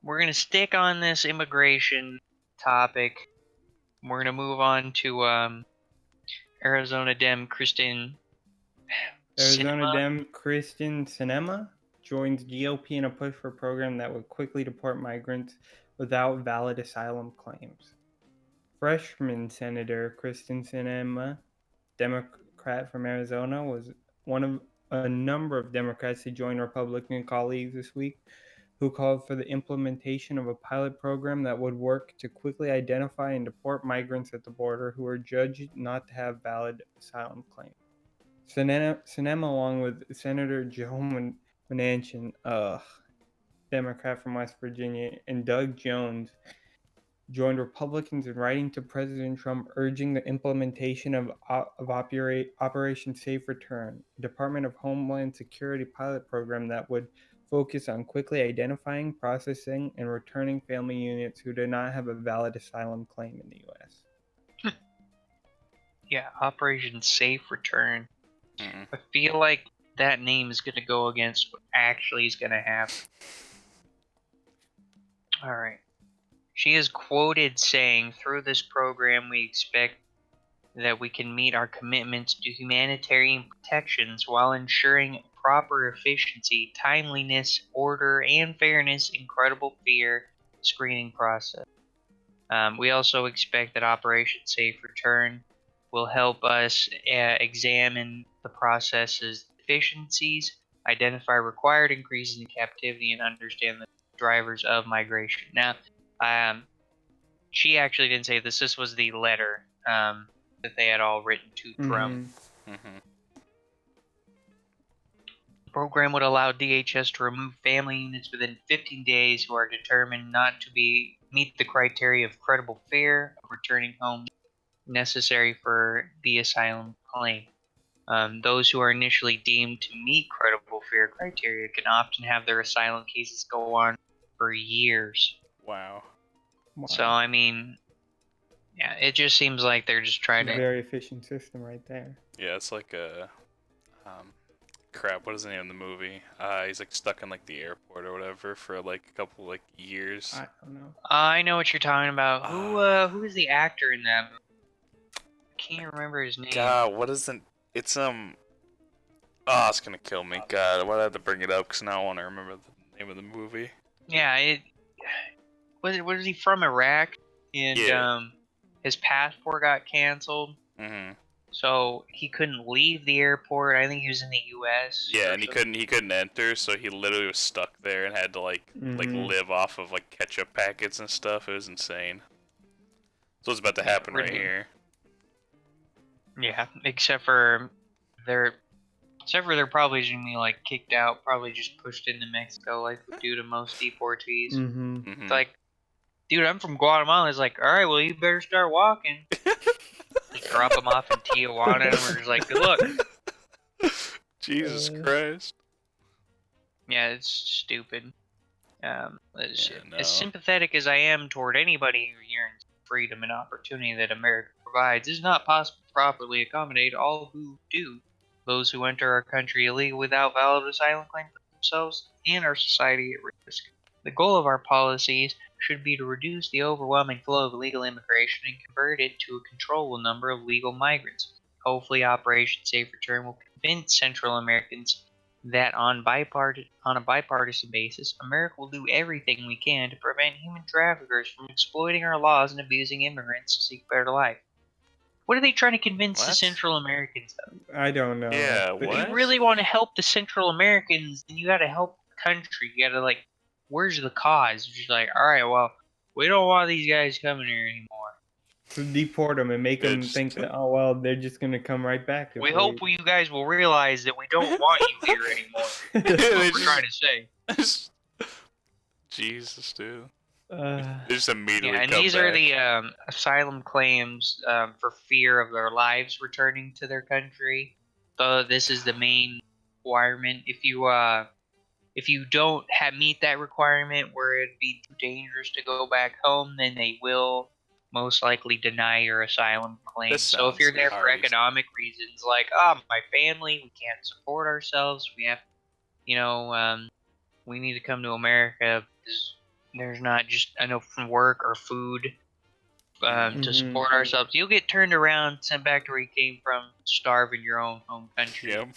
we're gonna stick on this immigration topic. We're gonna move on to Arizona Dem Kristen Arizona Sinema. Dem Christian Sinema joins GOP in a push for a program that would quickly deport migrants without valid asylum claims. Freshman Senator Kristen Sinema, Democrat from Arizona, was one of a number of Democrats to join Republican colleagues this week who called for the implementation of a pilot program that would work to quickly identify and deport migrants at the border who are judged not to have valid asylum claims. Sinema, along with Senator Joe Manchin, Democrat from West Virginia, and Doug Jones, joined Republicans in writing to President Trump urging the implementation of Operation Safe Return, a Department of Homeland Security pilot program that would focus on quickly identifying, processing, and returning family units who do not have a valid asylum claim in the U.S. Yeah, Operation Safe Return. Mm. I feel like that name is gonna go against what actually is gonna happen. All right. She is quoted saying, "Through this program, we expect that we can meet our commitments to humanitarian protections while ensuring proper efficiency, timeliness, order, and fairness in credible fear screening process. We also expect that Operation Safe Return will help us examine the process's deficiencies, identify required increases in captivity, and understand the drivers of migration." Now, she actually didn't say this. This was the letter that they had all written to Trump. Mm-hmm. The program would allow DHS to remove family units within 15 days who are determined not to meet the criteria of credible fear of returning home necessary for the asylum claim. Those who are initially deemed to meet credible fear criteria can often have their asylum cases go on for years. Wow. So, I mean, yeah, it just seems like they're just trying It's a to. very efficient system right there. Yeah, it's like a crap. What is the name of the movie? He's like stuck in like the airport or whatever for like a couple like years. I don't know. I know what you're talking about. Who is the actor in that movie? I can't remember his name. God, what is it? It's Oh, it's gonna kill me. God, why did I have to bring it up? Because now I want to remember the name of the movie. Yeah, was he from Iraq? And Yeah. his passport got canceled. Mm-hmm. So he couldn't leave the airport. I think he was in the U.S. Yeah, and he couldn't enter, so he literally was stuck there and had to like live off of like ketchup packets and stuff. It was insane. So what's about to happen right here? Yeah, except for they're probably just gonna be like kicked out, probably just pushed into Mexico like we do to most deportees. Mm-hmm. It's like, dude, I'm from Guatemala. It's like, all right, well, you better start walking. Just drop them off in Tijuana, and we're just like, good luck. Jesus Christ. Yeah, it's stupid. As no. sympathetic as I am toward anybody who yearns for freedom and opportunity that America provides, it is not possible to properly accommodate all who do. Those who enter our country illegally without valid asylum claim put themselves and our society at risk. The goal of our policies should be to reduce the overwhelming flow of illegal immigration and convert it to a controllable number of legal migrants. Hopefully, Operation Safe Return will convince Central Americans that on a bipartisan basis, America will do everything we can to prevent human traffickers from exploiting our laws and abusing immigrants to seek a better life. What are they trying to convince the Central Americans of? I don't know. Yeah, If you really want to help the Central Americans, then you got to help the country. You got to, like, where's the cause? You're just like, all right, well, we don't want these guys coming here anymore. To deport them and make them think that, oh, well, they're just going to come right back. We hope you guys will realize that we don't want you here anymore. That's what we're trying to say. Jesus, dude. They just immediately and come these back. are the asylum claims for fear of their lives returning to their country. So this is the main requirement. If you don't meet that requirement, where it'd be too dangerous to go back home, then they will most likely deny your asylum claim. So if you're there for economic reasons, like, oh, my family, we can't support ourselves, we have, we need to come to America because there's not just enough work or food to Mhm. support ourselves, you'll get turned around, sent back to where you came from, starve in your own home country. Yep.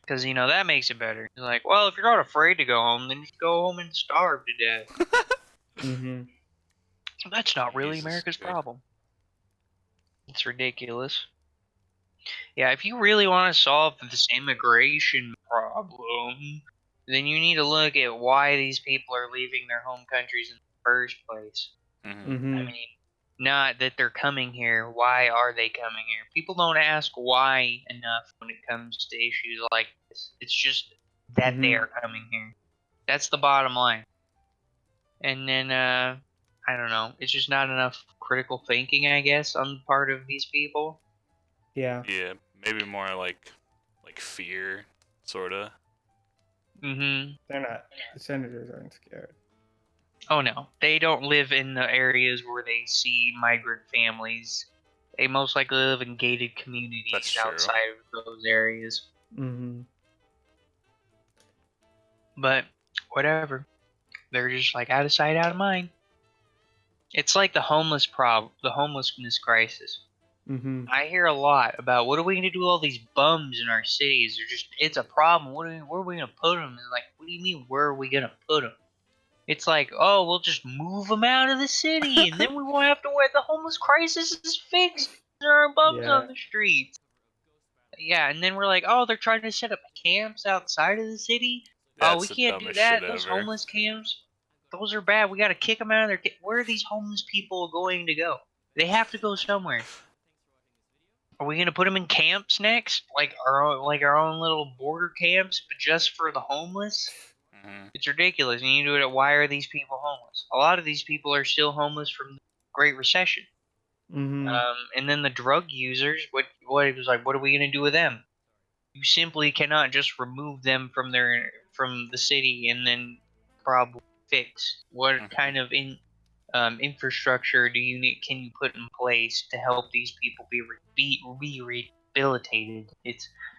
Because, that makes it better. It's like, well, if you're not afraid to go home, then just go home and starve to death. Mhm. That's not really Jesus, America's good. problem. It's ridiculous. Yeah, if you really want to solve this immigration problem, then you need to look at why these people are leaving their home countries in the first place. Mm-hmm. Mhm. I mean, not that they're coming here. Why are they coming here? People don't ask why enough when it comes to issues like this. It's just that they Mhm. are coming here. That's the bottom line. And then, I don't know. It's just not enough critical thinking, I guess, on the part of these people. Yeah. Yeah, maybe more like fear, sorta. Mm-hmm. They're not. The senators aren't scared. Oh no, they don't live in the areas where they see migrant families. They most likely live in gated communities That's true. outside of those areas. Mhm. But whatever, they're just like out of sight, out of mind. It's like the homelessness crisis. Mhm. I hear a lot about what are we gonna do with all these bums in our cities? It's a problem. Where are we gonna put them? And like, what do you mean? Where are we gonna put them? It's like, oh, we'll just move them out of the city, and then we won't have to worry. The homeless crisis is fixed. There are bums Yeah. on the streets. Yeah, and then we're like, oh, they're trying to set up camps outside of the city. Oh, we That's the can't do dumbest shit that. Those ever. homeless camps, those are bad. We got to kick them out of their. Where are these homeless people going to go? They have to go somewhere. Are we gonna put them in camps next, like our own little border camps, but just for the homeless? Mm-hmm. It's ridiculous. And you do it. Why are these people homeless? A lot of these people are still homeless from the Great Recession. Mhm. And then the drug users. What it was like? What are we gonna do with them? You simply cannot just remove them from the city and then probably fix. What Mm-hmm. kind of infrastructure can you put in place to help these people be rehabilitated?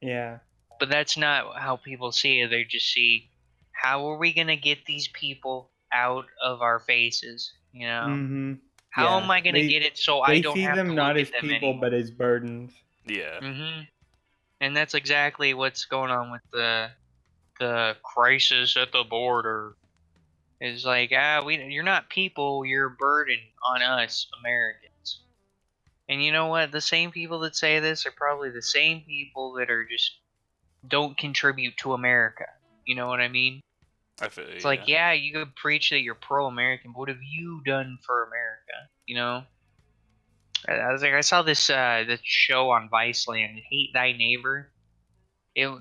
Yeah. But that's not how people see it. They just see, how are we gonna get these people out of our faces? Mhm. How am Yeah. I gonna get it so I They don't see have to them not look as at them people anymore? but as burdens. Yeah. And that's exactly what's going on with the crisis at the border. Is like, you're not people, you're a burden on us Americans. And you know what? The same people that say this are probably the same people that are just don't contribute to America. You know what I mean? I feel It's you, like, yeah, you could preach that you're pro-American, but what have you done for America? I was like, I saw this show on Viceland, Hate Thy Neighbor.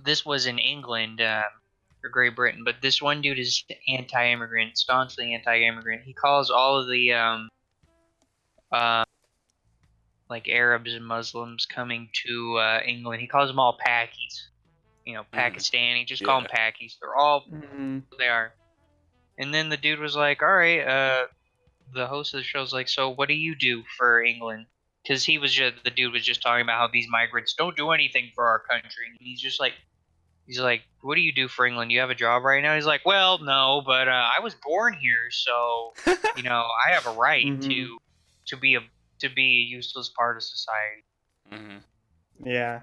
This was in England or Great Britain, but this one dude is anti-immigrant, staunchly anti-immigrant. He calls all of the uh, like Arabs and Muslims coming to England. He calls them all Pakis. Mm-hmm. Pakistani. Just call them Yeah. Pakis. They're all Mhm. they are. And then the dude was like, "All right." The host of the show was like, "So what do you do for England?" Because the dude was just talking about how these migrants don't do anything for our country. And he's like, "What do you do for England? You have a job right now?" He's like, "Well, no, but I was born here, so I have a right Mhm. to be a to be a useless part of society." Mm-hmm. Yeah.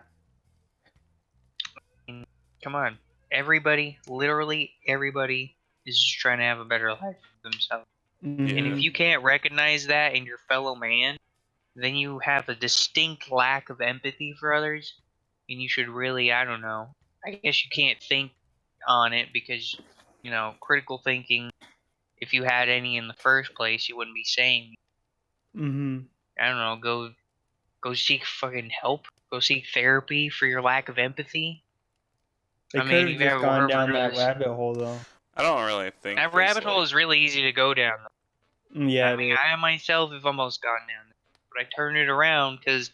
And come on, everybody, literally everybody, is just trying to have a better life for themselves. And Yeah. if Mhm. you can't recognize that in your fellow man, then you have a distinct lack of empathy for others, and you should really, I don't know. I guess you can't think on it because critical thinking. If you had any in the first place, you wouldn't be saying, Mhm. I don't know, go seek fucking help, go seek therapy for your lack of empathy. They I mean, could have you've just ever gone heard down that this. rabbit hole though. I don't really think That there's rabbit hole like. is really easy to go down. Yeah, I it mean, is. I myself have almost gone down there, but I turned it around because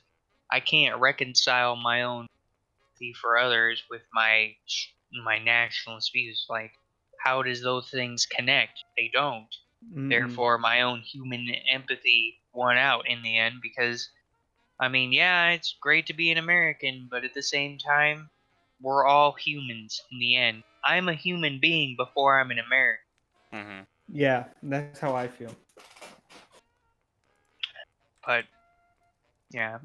I can't reconcile my own empathy for others with my nationalist views. Like, how does those things connect? They don't. Mm-mm. Therefore, my own human empathy won out in the end because, I mean, yeah, it's great to be an American, but at the same time, we're all humans in the end. I'm a human being before I'm an American. Mm-hmm. Yeah, that's how I feel. But yeah,